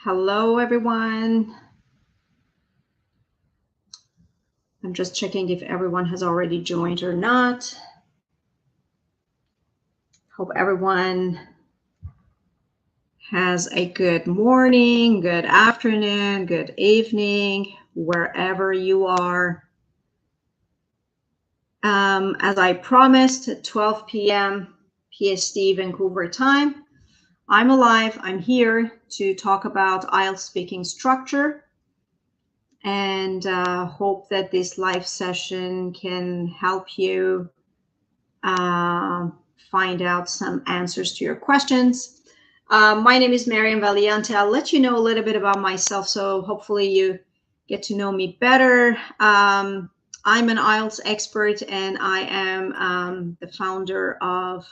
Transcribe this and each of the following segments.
Hello, everyone. I'm just checking if everyone has already joined or not. Hope everyone has a good morning, good afternoon, good evening, wherever you are. As I promised, at 12 p.m. PST Vancouver time, I'm alive. I'm here to talk about IELTS speaking structure, and hope that this live session can help you find out some answers to your questions. My name is Mariam Valiante. I'll let you know a little bit about myself, so hopefully you get to know me better. I'm an IELTS expert, and I am the founder of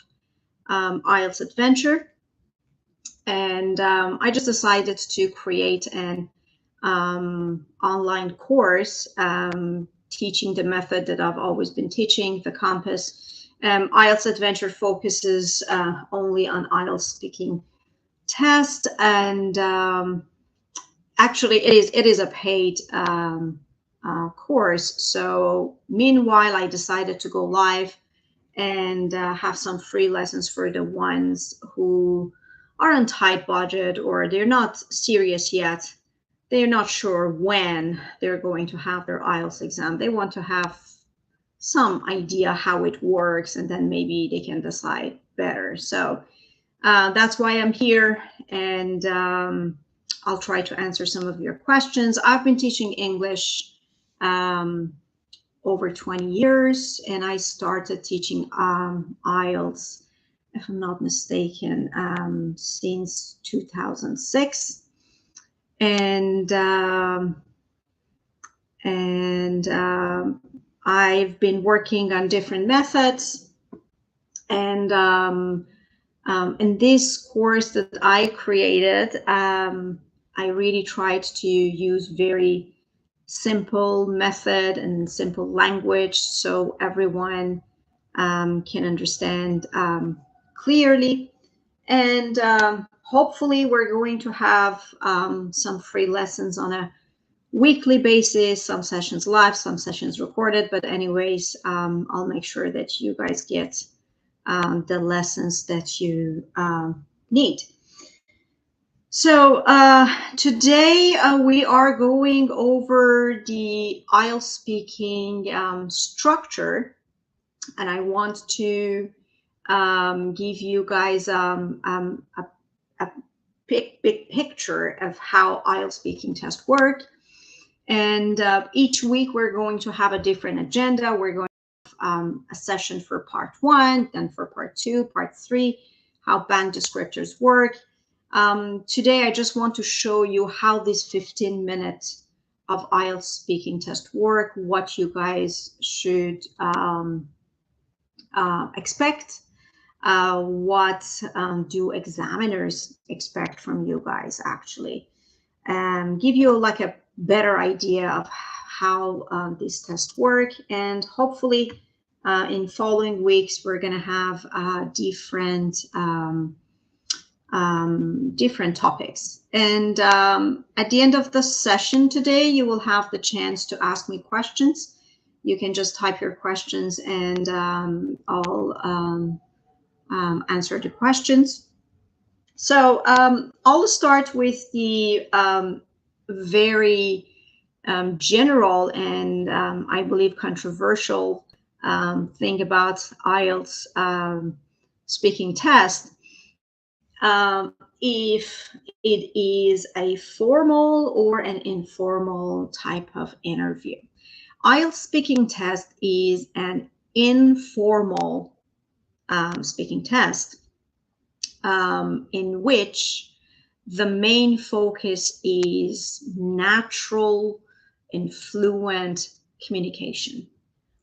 IELTS Adventure. And I just decided to create an online course teaching the method that I've always been teaching, the Compass. IELTS Adventure focuses only on IELTS speaking test, and actually it is a paid course. So meanwhile, I decided to go live and have some free lessons for the ones who are on tight budget, or they're not serious yet. They're not sure when they're going to have their IELTS exam. They want to have some idea how it works, and then maybe they can decide better. So that's why I'm here, and I'll try to answer some of your questions. I've been teaching English over 20 years, and I started teaching IELTS, if I'm not mistaken, since 2006. And I've been working on different methods, and in this course that I created, I really tried to use very simple method and simple language so everyone can understand clearly. And hopefully we're going to have some free lessons on a weekly basis, some sessions live, some sessions recorded. But anyways, I'll make sure that you guys get the lessons that you need. So today we are going over the IELTS speaking structure, and I want to give you guys a big picture of how IELTS speaking tests work. And each week we're going to have a different agenda. We're going to have a session for part 1, then for part 2, part 3, how bank descriptors work. Today I just want to show you how this 15 minutes of IELTS speaking test work, what you guys should expect, what do examiners expect from you guys, actually, give you like a better idea of how these tests work. And hopefully in following weeks we're going to have different topics. And at the end of the session today, you will have the chance to ask me questions. You can just type your questions, and I'll answer the questions. So I'll start with the very general and I believe controversial thing about IELTS speaking test. If it is a formal or an informal type of interview. IELTS speaking test is an informal speaking test in which the main focus is natural and fluent communication.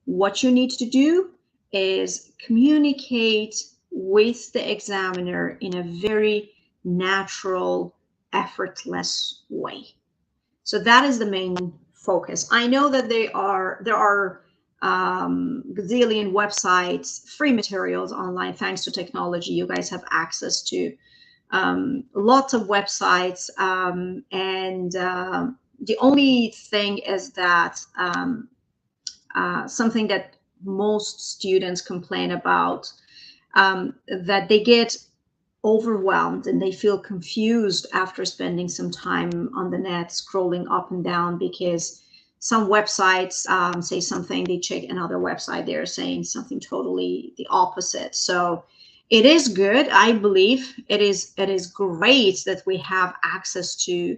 What you need to do is communicate with the examiner in a very natural, effortless way. So that is the main focus. I know that there are gazillion websites, free materials online. Thanks to technology, you guys have access to lots of websites, and the only thing is that something that most students complain about, that they get overwhelmed and they feel confused after spending some time on the net scrolling up and down, because some websites say something, they check another website, they're saying something totally the opposite. So it is good, I believe it is great that we have access to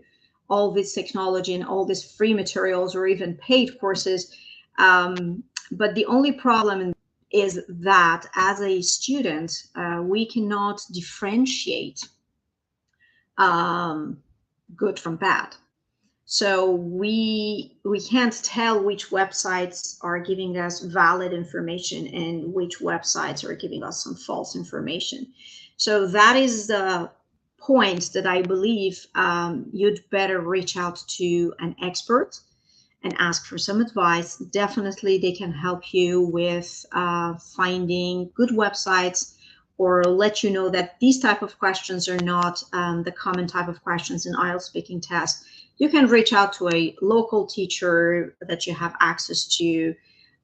all this technology and all these free materials or even paid courses. But the only problem is that as a student, we cannot differentiate good from bad. So we can't tell which websites are giving us valid information and which websites are giving us some false information. So that is the point that I believe you'd better reach out to an expert and ask for some advice. Definitely they can help you with finding good websites, or let you know that these type of questions are not the common type of questions in IELTS speaking test. You can reach out to a local teacher that you have access to.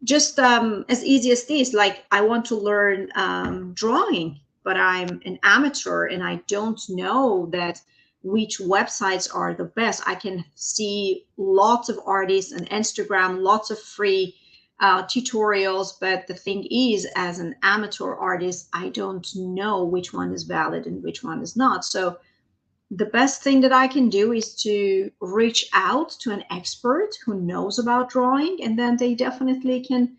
Just as easy as this, like I want to learn drawing, but I'm an amateur and I don't know that which websites are the best. I can see lots of artists on Instagram, lots of free tutorials, but the thing is, as an amateur artist, I don't know which one is valid and which one is not. So the best thing that I can do is to reach out to an expert who knows about drawing, and then they definitely can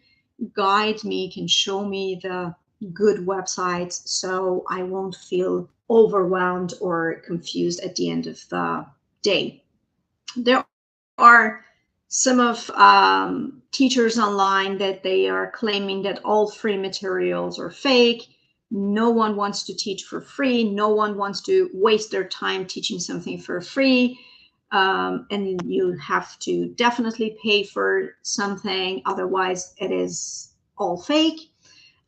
guide me, can show me the good websites, so I won't feel overwhelmed or confused at the end of the day. There are some of teachers online that they are claiming that all free materials are fake. No one wants to teach for free. No one wants to waste their time teaching something for free. And you have to definitely pay for something, otherwise it is all fake.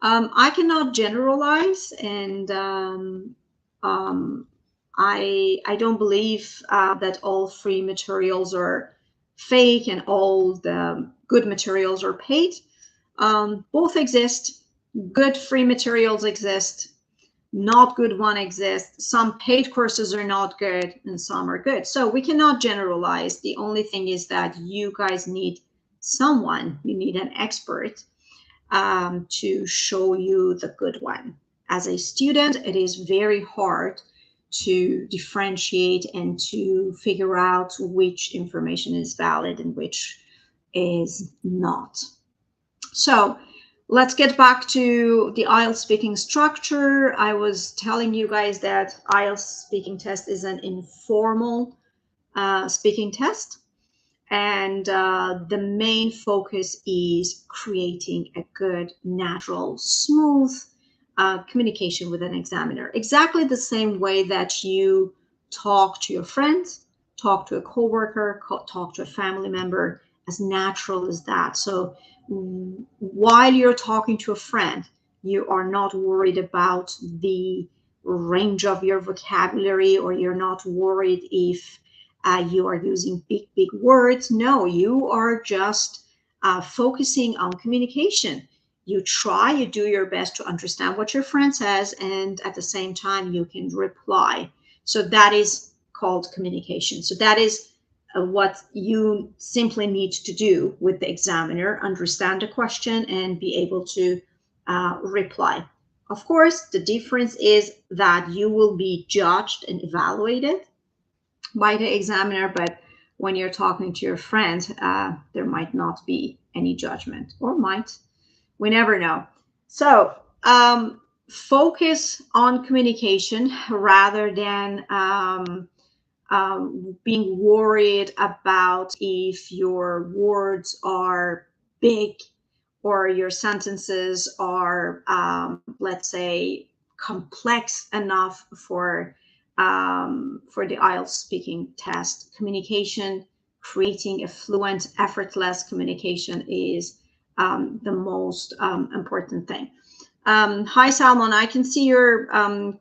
I cannot generalize, and I don't believe that all free materials are fake and all the good materials are paid. Both exist. Good free materials exist. Not good one exists. Some paid courses are not good and some are good. So we cannot generalize. The only thing is that you guys need someone, you need an expert to show you the good one. As a student, it is very hard to differentiate and to figure out which information is valid and which is not. So let's get back to the IELTS speaking structure. I was telling you guys that IELTS speaking test is an informal speaking test. And the main focus is creating a good, natural, smooth communication with an examiner. Exactly the same way that you talk to your friends, talk to a coworker, talk to a family member, as natural as that. So while you're talking to a friend, you are not worried about the range of your vocabulary, or you're not worried if you are using big words. No, you are just focusing on communication. You try, you do your best to understand what your friend says, and at the same time you can reply. So that is called communication. So that is what you simply need to do with the examiner: understand the question and be able to reply. Of course, the difference is that you will be judged and evaluated by the examiner, but when you're talking to your friend, there might not be any judgment, or might. We never know. So focus on communication rather than being worried about if your words are big or your sentences are, let's say, complex enough for the IELTS speaking test. Communication, creating a fluent, effortless communication is the most important thing. Hi, Salmon. I can see your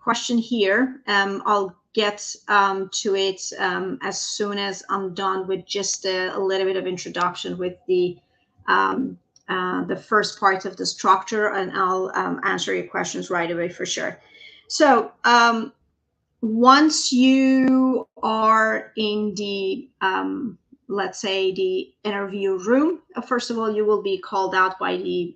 question here. I'll get to it as soon as I'm done with just a little bit of introduction with the first part of the structure, and I'll answer your questions right away for sure. So once you are in the let's say the interview room, first of all, you will be called out by the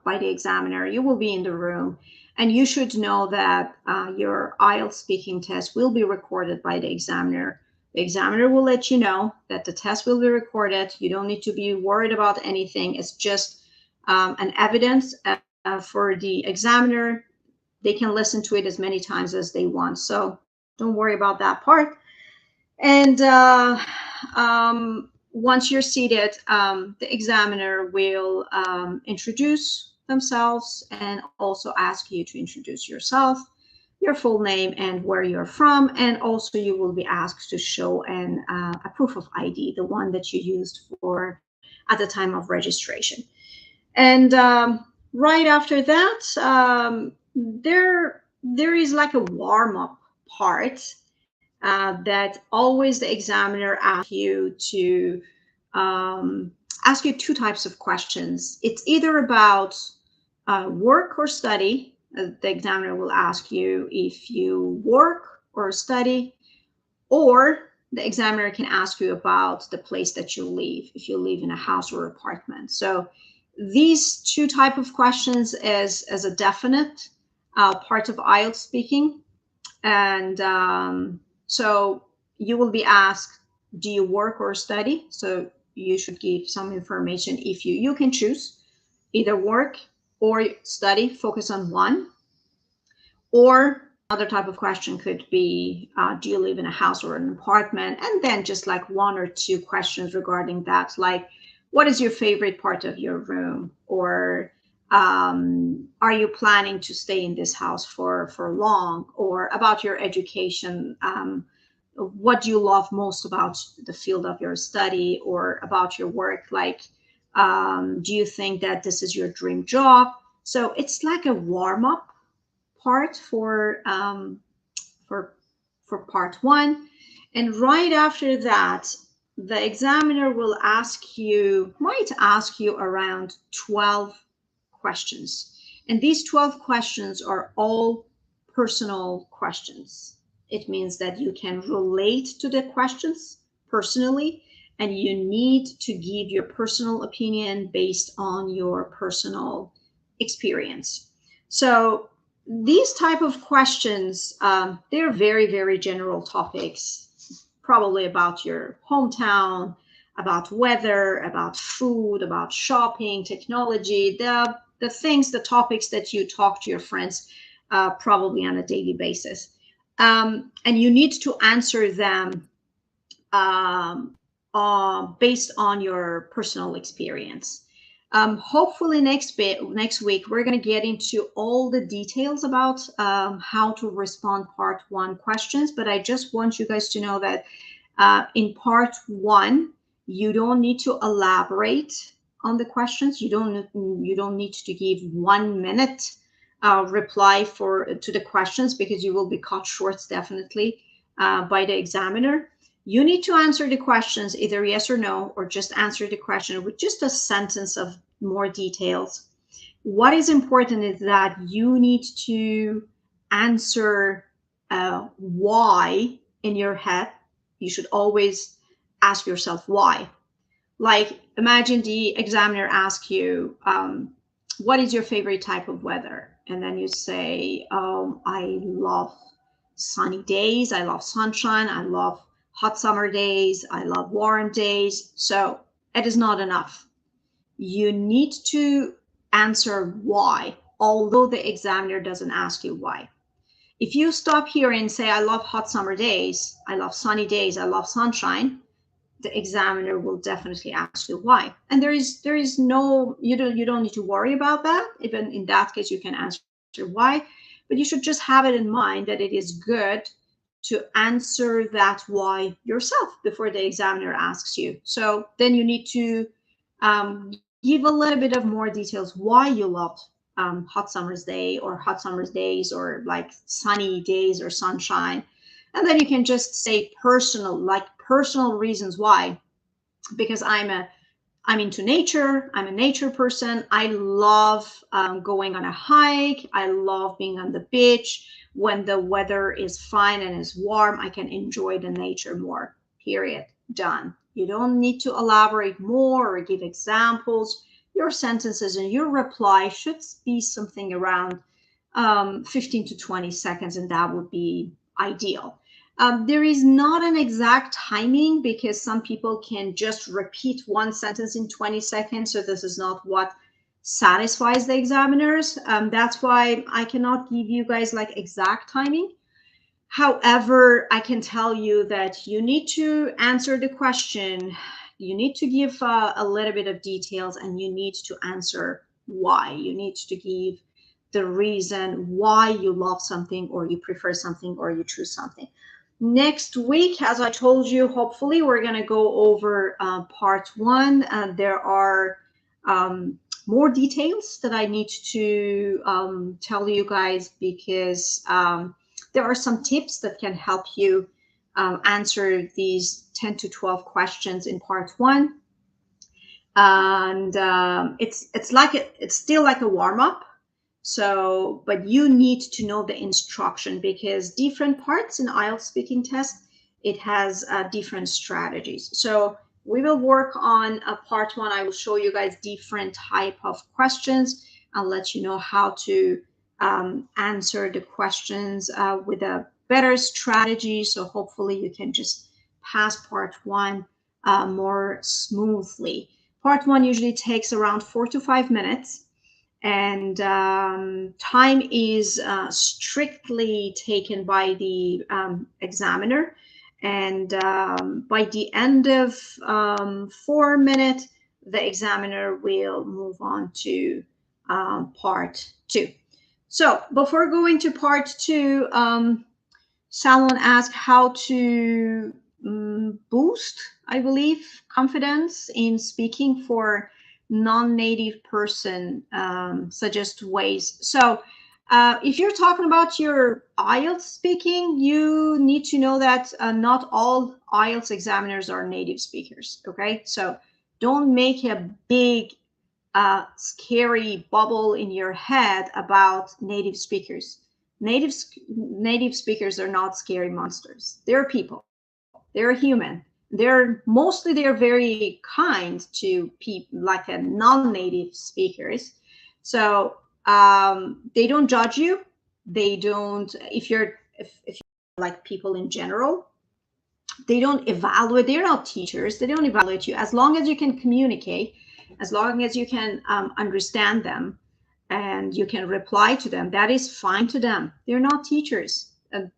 examiner. You will be in the room, and you should know that your IELTS speaking test will be recorded by the examiner. The examiner will let you know that the test will be recorded. You don't need to be worried about anything. It's just an evidence for the examiner. They can listen to it as many times as they want. So don't worry about that part. And once you're seated, the examiner will introduce themselves and also ask you to introduce yourself, your full name, and where you're from. And also you will be asked to show a proof of ID, the one that you used for at the time of registration. And right after that, there is like a warm-up part that always the examiner asks you to ask you two types of questions. It's either about work or study. The examiner will ask you if you work or study, or the examiner can ask you about the place that you live, if you live in a house or apartment. So these two type of questions as a definite part of IELTS speaking. And so you will be asked, do you work or study? So you should give some information. If you can choose either work or study, focus on one. Or another type of question could be, do you live in a house or an apartment? And then just like one or two questions regarding that, like, what is your favorite part of your room? Or are you planning to stay in this house for long? Or about your education, what do you love most about the field of your study or about your work? Like, do you think that this is your dream job? So it's like a warm-up part for part one. And right after that, the examiner will might ask you around 12 questions. And these 12 questions are all personal questions. It means that you can relate to the questions personally, and you need to give your personal opinion based on your personal experience. So these type of questions, they're very, very general topics, probably about your hometown, about weather, about food, about shopping, technology, the things, the topics that you talk to your friends probably on a daily basis. And you need to answer them based on your personal experience. Hopefully next week, we're going to get into all the details about how to respond part one questions. But I just want you guys to know that in part one, you don't need to elaborate on the questions. You don't need to give 1 minute reply to the questions, because you will be cut short definitely by the examiner. You need to answer the questions either yes or no, or just answer the question with just a sentence of more details. What is important is that you need to answer why in your head. You should always ask yourself why. Like, imagine the examiner asks you, what is your favorite type of weather? And then you say, I love sunny days, I love sunshine, I love hot summer days, I love warm days. So it is not enough. You need to answer why, although the examiner doesn't ask you why. If you stop here and say, I love hot summer days, I love sunny days, I love sunshine, the examiner will definitely ask you why. And there is no, you don't need to worry about that. Even in that case, you can answer why, but you should just have it in mind that it is good to answer that why yourself before the examiner asks you. So then you need to give a little bit of more details why you love hot summer's day or hot summer's days or like sunny days or sunshine. And then you can just say personal, like personal reasons why. Because I'm into nature. I'm a nature person. I love going on a hike. I love being on the beach. When the weather is fine and is warm, I can enjoy the nature more. Period. Done. You don't need to elaborate more or give examples. Your sentences and your reply should be something around 15 to 20 seconds, and that would be ideal. There is not an exact timing because some people can just repeat one sentence in 20 seconds. So this is not what satisfies the examiners. That's why I cannot give you guys like exact timing. However, I can tell you that you need to answer the question. You need to give a little bit of details, and you need to answer why. You need to give the reason why you love something or you prefer something or you choose something. Next week, as I told you, hopefully we're going to go over part one. There are more details that I need to tell you guys because there are some tips that can help you answer these 10 to 12 questions in part one. And it's still like a warm-up. So, but you need to know the instruction because different parts in IELTS speaking test, it has different strategies. So we will work on part one. I will show you guys different type of questions. I'll let you know how to answer the questions with a better strategy. So hopefully you can just pass part one more smoothly. Part one usually takes around 4 to 5 minutes. And time is strictly taken by the examiner. And by the end of 4 minutes, the examiner will move on to part two. So before going to part two, someone asked how to boost, I believe, confidence in speaking for non-native person, suggest ways. So if you're talking about your IELTS speaking, you need to know that not all IELTS examiners are native speakers, okay? So don't make a big scary bubble in your head about native speakers. Native speakers are not scary monsters. They're people. They're human. They're very kind to people like a non-native speakers. So they don't judge you. They don't, if you're like people in general, they don't evaluate. They're not teachers. They don't evaluate you. As long as you can communicate, as long as you can understand them and you can reply to them, that is fine to them. They're not teachers.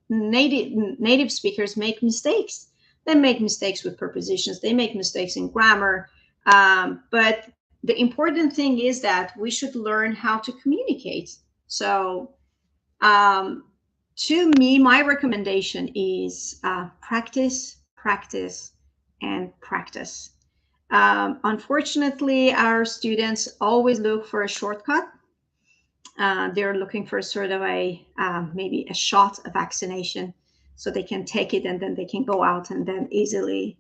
Native speakers make mistakes. They make mistakes with prepositions. They make mistakes in grammar. But the important thing is that we should learn how to communicate. So to me, my recommendation is practice, practice, and practice. Unfortunately, our students always look for a shortcut. They're looking for sort of maybe a shot, a vaccination, so they can take it and then they can go out and then easily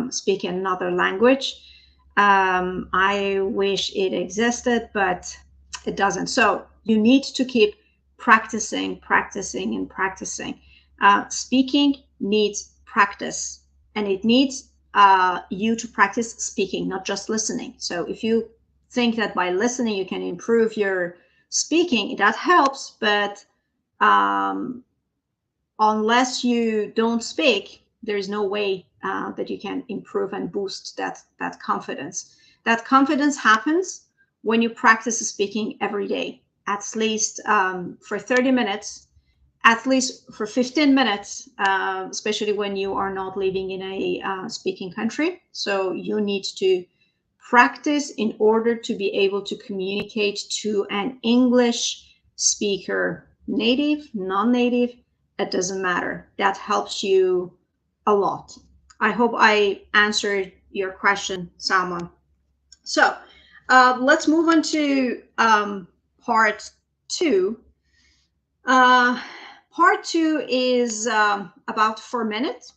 speak another language. I wish it existed, but it doesn't. So you need to keep practicing, practicing, and practicing. Speaking needs practice, and it needs you to practice speaking, not just listening. So if you think that by listening you can improve your speaking, that helps, but unless you don't speak, there's no way that you can improve and boost that confidence. That confidence happens when you practice speaking every day, at least for 30 minutes, at least for 15 minutes, especially when you are not living in a speaking country. So you need to practice in order to be able to communicate to an English speaker, native, non-native, it doesn't matter. That helps you a lot. I hope I answered your question, Salman. So Let's move on to part 2. Part 2 is about 4 minutes.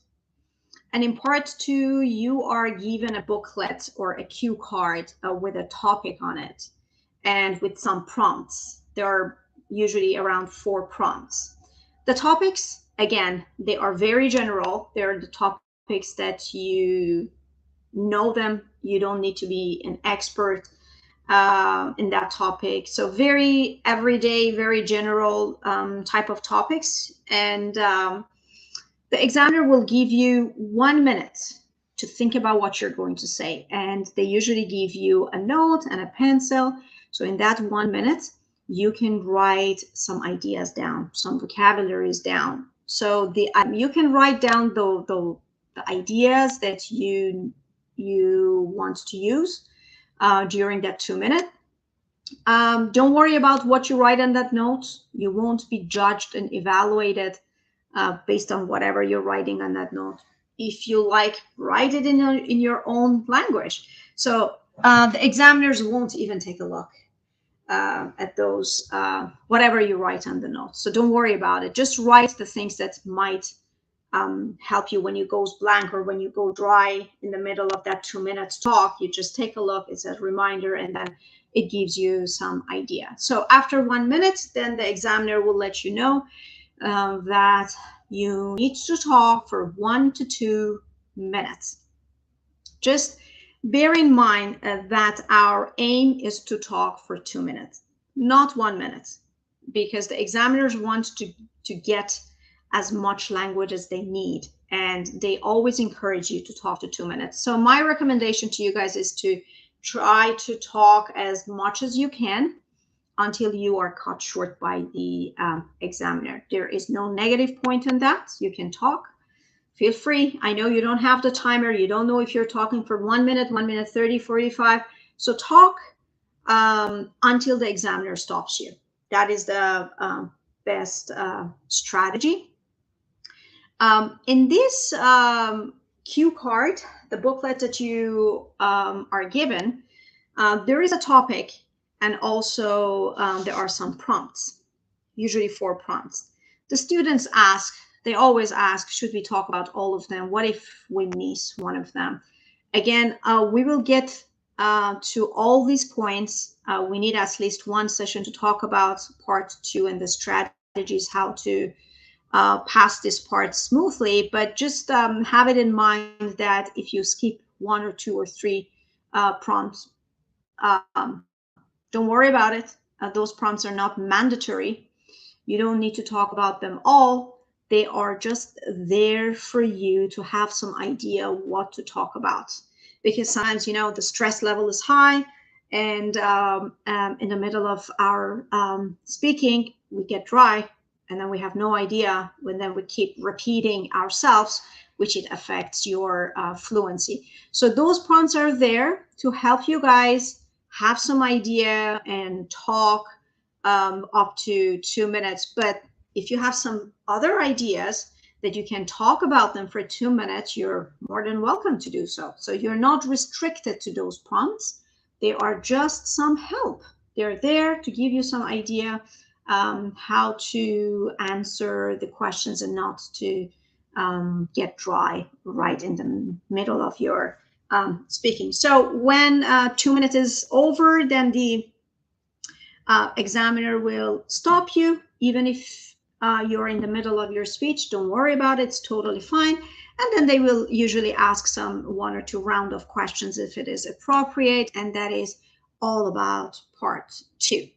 And in part 2, you are given a booklet or a cue card with a topic on it and with some prompts. There are usually around 4 prompts. The topics, again, they are very general. They're the topics that you know them. You don't need to be an expert in that topic. So very everyday, very general type of topics. And the examiner will give you 1 minute to think about what you're going to say. And they usually give you a note and a pencil. So in that 1 minute, you can write some ideas down, some vocabularies down. So you can write down the ideas that you want to use during that 2 minutes. Don't worry about what you write in that note. You won't be judged and evaluated based on whatever you're writing on that note. If you like, write it in your own language. So the examiners won't even take a look at those, whatever you write on the note. So don't worry about it. Just write the things that might help you when you go blank or when you go dry in the middle of that 2 minutes talk. You just take a look. It's a reminder, and then it gives you some idea. So after 1 minute, then the examiner will let you know that you need to talk for 1 to 2 minutes. Just bear in mind that our aim is to talk for 2 minutes, not 1 minute, because the examiners want to get as much language as they need, and they always encourage you to talk to 2 minutes. So my recommendation to you guys is to try to talk as much as you can until you are cut short by the examiner. There is no negative point in that. You can talk. Feel free. I know you don't have the timer. You don't know if you're talking for 1 minute, 1 minute 30, 45. So talk until the examiner stops you. That is the best strategy. In this cue card, the booklet that you are given, there is a topic, and also there are some prompts, usually 4 prompts. The students ask, they always ask, should we talk about all of them? What if we miss one of them? Again, we will get to all these points. We need at least 1 session to talk about part 2 and the strategies, how to pass this part smoothly. But just have it in mind that if you skip 1 or 2 or 3 prompts, don't worry about it. Those prompts are not mandatory. You don't need to talk about them all. They are just there for you to have some idea what to talk about. Because sometimes, you know, the stress level is high, and in the middle of our speaking, we get dry, and then we have no idea, and then we keep repeating ourselves, which it affects your fluency. So those prompts are there to help you guys have some idea and talk up to 2 minutes. But if you have some other ideas that you can talk about them for 2 minutes, you're more than welcome to do so. So you're not restricted to those prompts. They are just some help. They're there to give you some idea how to answer the questions and not to get dry right in the middle of your speaking. So when 2 minutes is over, then the examiner will stop you, even if you're in the middle of your speech. Don't worry about it. It's totally fine. And then they will usually ask some 1 or 2 round of questions if it is appropriate. And that is all about part 2.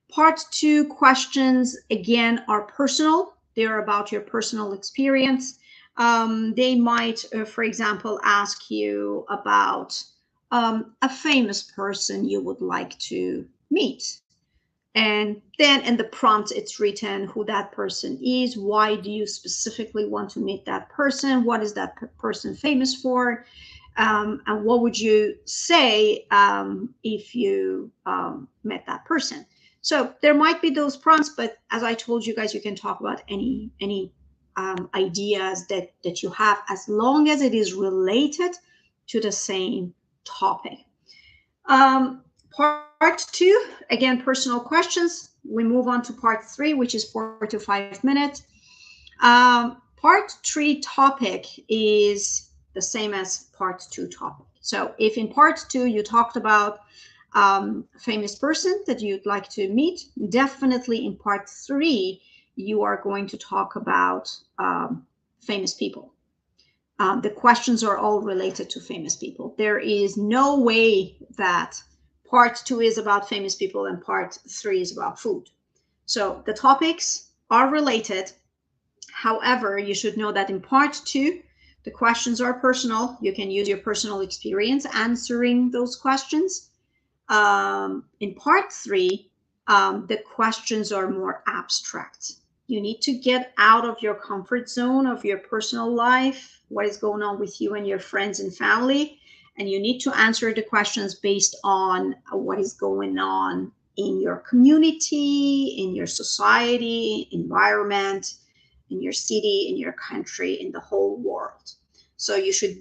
Part 2 questions, again, are personal. They're about your personal experience. They might, for example, ask you about a famous person you would like to meet. And then in the prompt, it's written who that person is. Why do you specifically want to meet that person? What is that person famous for? And what would you say if you met that person? So there might be those prompts, but as I told you guys, you can talk about any ideas that you have, as long as it is related to the same topic. Part 2, again, personal questions. We move on to part 3, which is 4 to 5 minutes. Part 3 topic is the same as part 2 topic. So if in part 2 you talked about a famous person that you'd like to meet, definitely in part 3 you are going to talk about famous people. The questions are all related to famous people. There is no way that part 2 is about famous people and part 3 is about food. So the topics are related. However, you should know that in part 2, the questions are personal. You can use your personal experience answering those questions. In part 3, the questions are more abstract. You need to get out of your comfort zone of your personal life, what is going on with you and your friends and family, and you need to answer the questions based on what is going on in your community, in your society, environment, in your city, in your country, in the whole world. So you should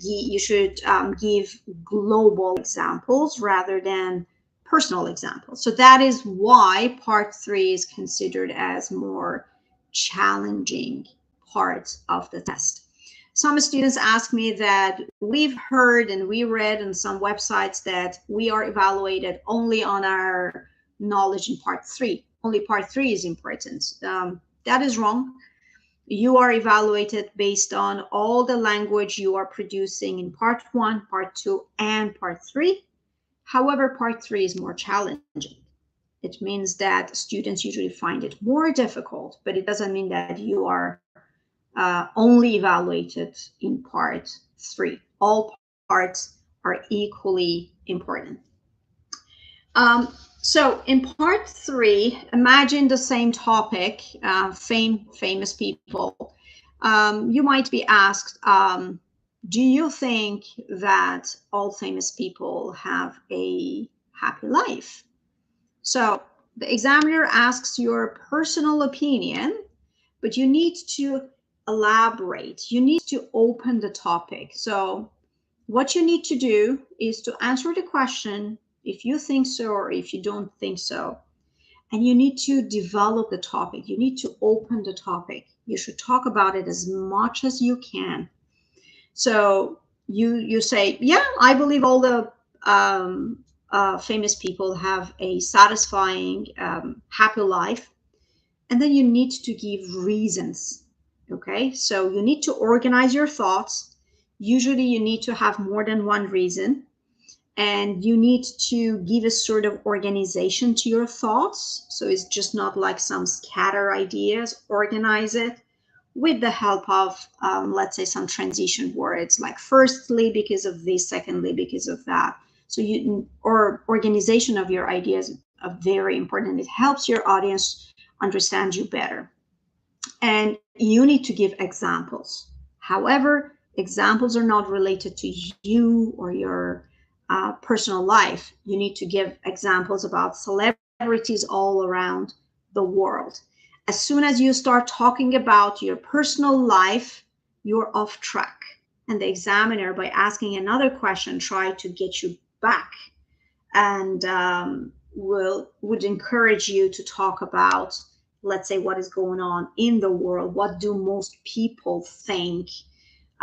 give global examples rather than personal examples. So that is why part 3 is considered as more challenging part of the test. Some students ask me that we've heard and we read on some websites that we are evaluated only on our knowledge in part 3. Only part 3 is important. That is wrong. You are evaluated based on all the language you are producing in part 1, part 2, and part 3. However, part 3 is more challenging. It means that students usually find it more difficult, but it doesn't mean that you are only evaluated in part 3. All parts are equally important. So in part 3, imagine the same topic, famous people. You might be asked, do you think that all famous people have a happy life? So the examiner asks your personal opinion, but you need to elaborate. You need to open the topic. So what you need to do is to answer the question if you think so or if you don't think so. And you need to develop the topic. You need to open the topic. You should talk about it as much as you can. So you say, yeah, I believe all the famous people have a satisfying, happy life. And then you need to give reasons. Okay, so you need to organize your thoughts. Usually you need to have more than one reason. And you need to give a sort of organization to your thoughts. So it's just not like some scatter ideas. Organize it with the help of, let's say, some transition words like firstly because of this, secondly because of that. So organization of your ideas are very important. It helps your audience understand you better. And you need to give examples. However, examples are not related to you or your personal life. You need to give examples about celebrities all around the world. As soon as you start talking about your personal life, you're off track. And the examiner, by asking another question, try to get you back and would encourage you to talk about, let's say, what is going on in the world. What do most people think?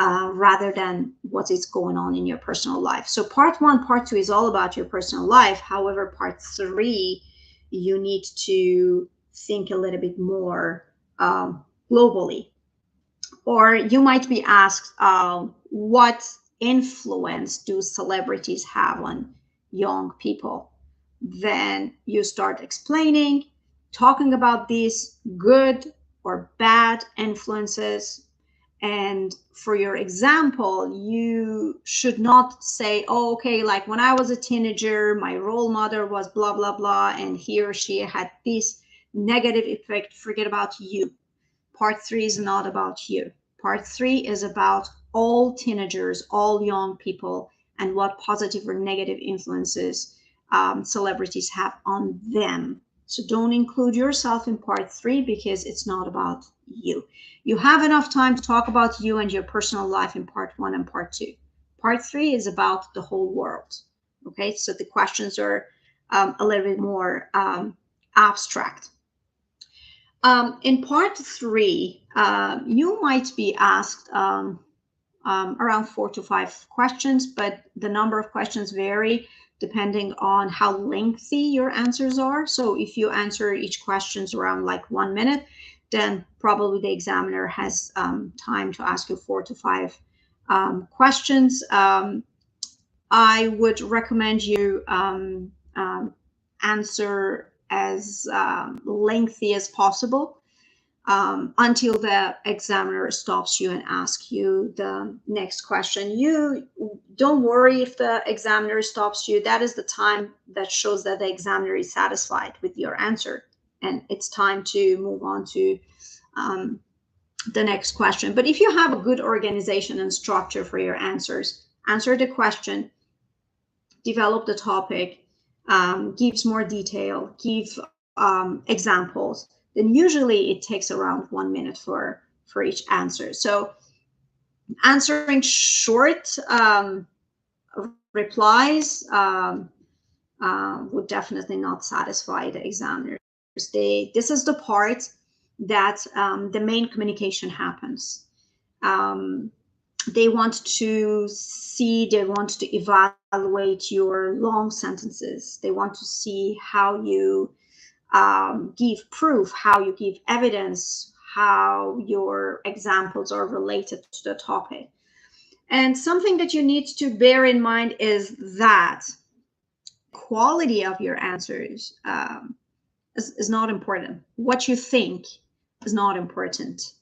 Rather than what is going on in your personal life. So part 1, part 2 is all about your personal life. However, part 3, you need to think a little bit more globally. Or you might be asked, what influence do celebrities have on young people? Then you start explaining, talking about these good or bad influences. And for your example, you should not say, oh, okay, like when I was a teenager, my role model was blah, blah, blah, and he or she had this negative effect. Forget about you. Part 3 is not about you. Part 3 is about all teenagers, all young people, and what positive or negative influences celebrities have on them. So don't include yourself in part 3 because it's not about you. You have enough time to talk about you and your personal life in part 1 and part 2. Part 3 is about the whole world. Okay, so the questions are a little bit more abstract. In part 3, you might be asked around 4 to 5 questions, but the number of questions vary depending on how lengthy your answers are. So if you answer each questions around like 1 minute, then probably the examiner has time to ask you 4 to 5 questions. I would recommend you answer as lengthy as possible until the examiner stops you and asks you the next question. You don't worry if the examiner stops you. That is the time that shows that the examiner is satisfied with your answer, and it's time to move on to the next question. But if you have a good organization and structure for your answers, answer the question, develop the topic, gives more detail, give examples, then usually it takes around 1 minute for each answer. So answering short replies would definitely not satisfy the examiners. This is the part that the main communication happens. They want to see, they want to evaluate your long sentences. They want to see how you give proof, how you give evidence, how your examples are related to the topic. And something that you need to bear in mind is that quality of your answers is not important. What you think is not important.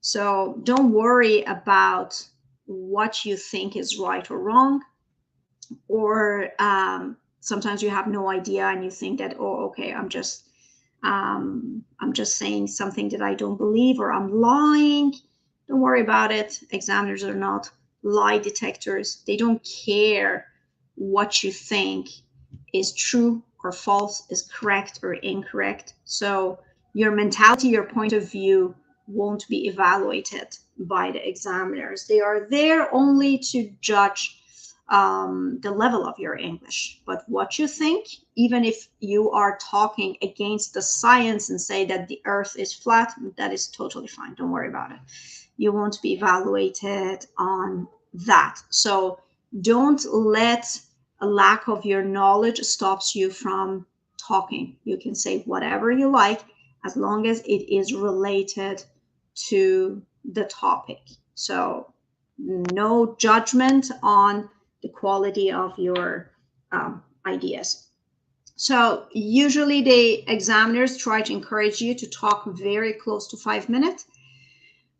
So don't worry about what you think is right or wrong, or sometimes you have no idea and you think that, oh, okay, I'm just saying something that I don't believe, or I'm lying. Don't worry about it. Examiners are not lie detectors. They don't care what you think is true or false, is correct or incorrect. So your mentality, your point of view won't be evaluated by the examiners. They are there only to judge the level of your English. But what you think, even if you are talking against the science and say that the earth is flat, that is totally fine. Don't worry about it. You won't be evaluated on that. So don't let a lack of your knowledge stops you from talking. You can say whatever you like as long as it is related to the topic. So no judgment on the quality of your ideas. So usually the examiners try to encourage you to talk very close to 5 minutes.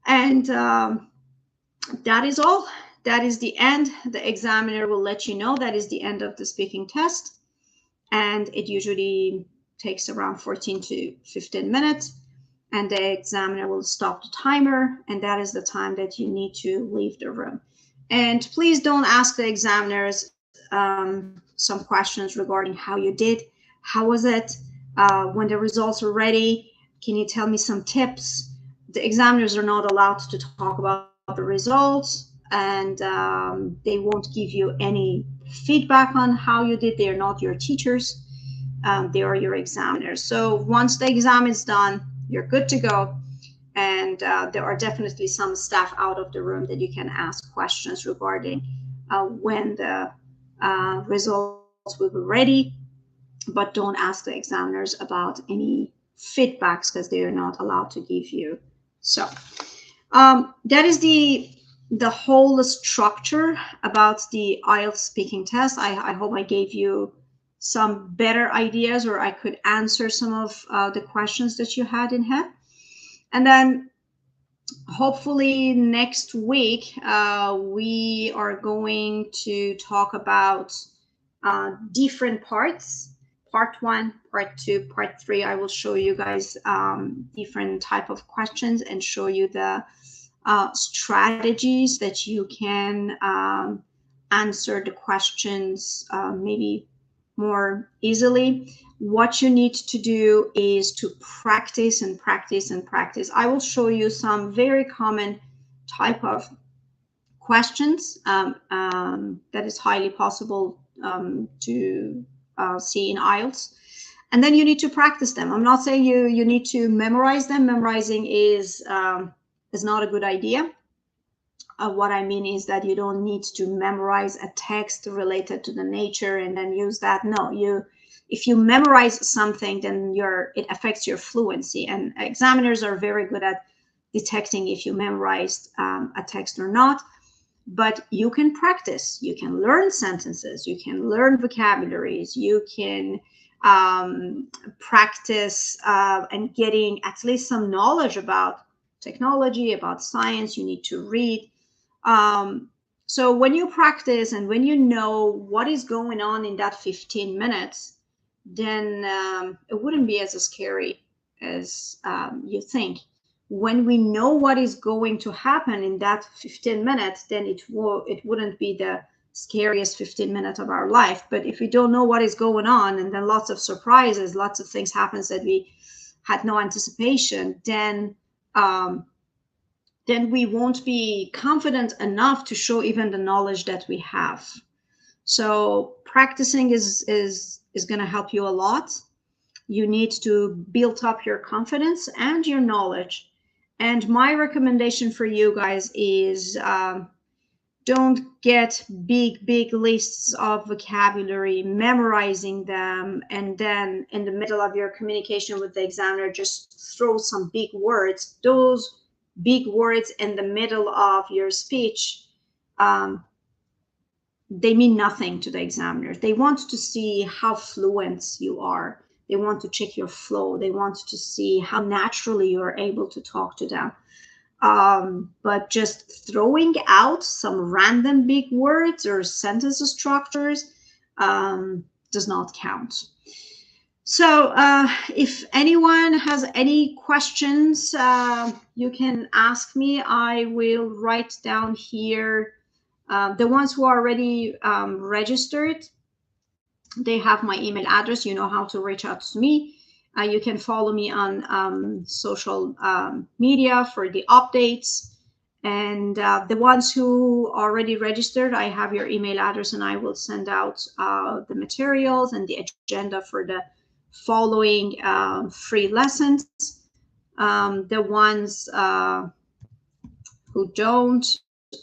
And that is all. That is the end. The examiner will let you know that is the end of the speaking test. And it usually takes around 14 to 15 minutes. And the examiner will stop the timer. And that is the time that you need to leave the room. And please don't ask the examiners some questions regarding how you did. How was it? When the results are ready, can you tell me some tips? The examiners are not allowed to talk about the results, and they won't give you any feedback on how you did. They are not your teachers. They are your examiners. So once the exam is done, you're good to go. And there are definitely some staff out of the room that you can ask questions regarding when the results will be ready. But don't ask the examiners about any feedbacks because they are not allowed to give you. So that is the whole structure about the IELTS speaking test. I hope I gave you some better ideas, or I could answer some of the questions that you had in head. And then hopefully next week, we are going to talk about different parts. Part 1, part 2, part 3. I will show you guys different type of questions and show you the strategies that you can answer the questions maybe more easily. What you need to do is to practice and practice and practice. I will show you some very common type of questions that is highly possible to see in IELTS. And then you need to practice them. I'm not saying you need to memorize them. Memorizing is not a good idea. What I mean is that you don't need to memorize a text related to the nature and then use that. No, if you memorize something, then it affects your fluency. And examiners are very good at detecting if you memorized a text or not. But you can practice. You can learn sentences. You can learn vocabularies. You can practice and getting at least some knowledge about technology, about science. You need to read. So when you practice and when you know what is going on in that 15 minutes, then it wouldn't be as scary as you think. When we know what is going to happen in that 15 minutes, then it wouldn't be the scariest 15 minutes of our life. But if we don't know what is going on, and then lots of surprises, lots of things happens that we had no anticipation, then we won't be confident enough to show even the knowledge that we have. So practicing is going to help you a lot. You need to build up your confidence and your knowledge. And my recommendation for you guys is don't get big lists of vocabulary, memorizing them, and then in the middle of your communication with the examiner, just throw some big words. Those big words in the middle of your speech, they mean nothing to the examiner. They want to see how fluent you are. They want to check your flow. They want to see how naturally you are able to talk to them. But just throwing out some random big words or sentence structures does not count. So if anyone has any questions, you can ask me. I will write down here. The ones who are already registered, they have my email address. You know how to reach out to me. You can follow me on social media for the updates. And the ones who already registered, I have your email address, and I will send out the materials and the agenda for the following free lessons. The ones who don't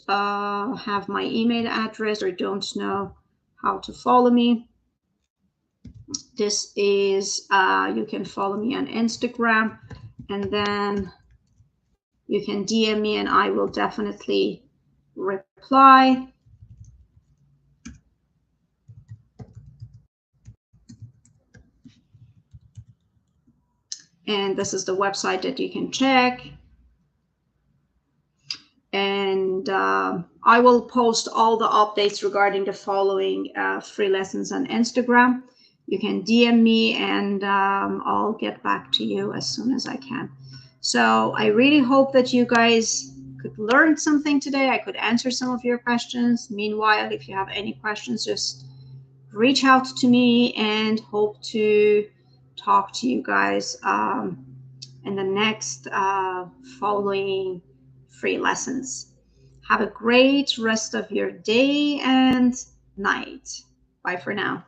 have my email address or don't know how to follow me, this is you can follow me on Instagram, and then you can DM me and I will definitely reply. And this is the website that you can check. And I will post all the updates regarding the following free lessons on Instagram. You can DM me and I'll get back to you as soon as I can. So I really hope that you guys could learn something today. I could answer some of your questions. Meanwhile, if you have any questions, just reach out to me, and hope to talk to you guys in the next following free lessons. Have a great rest of your day and night. Bye for now.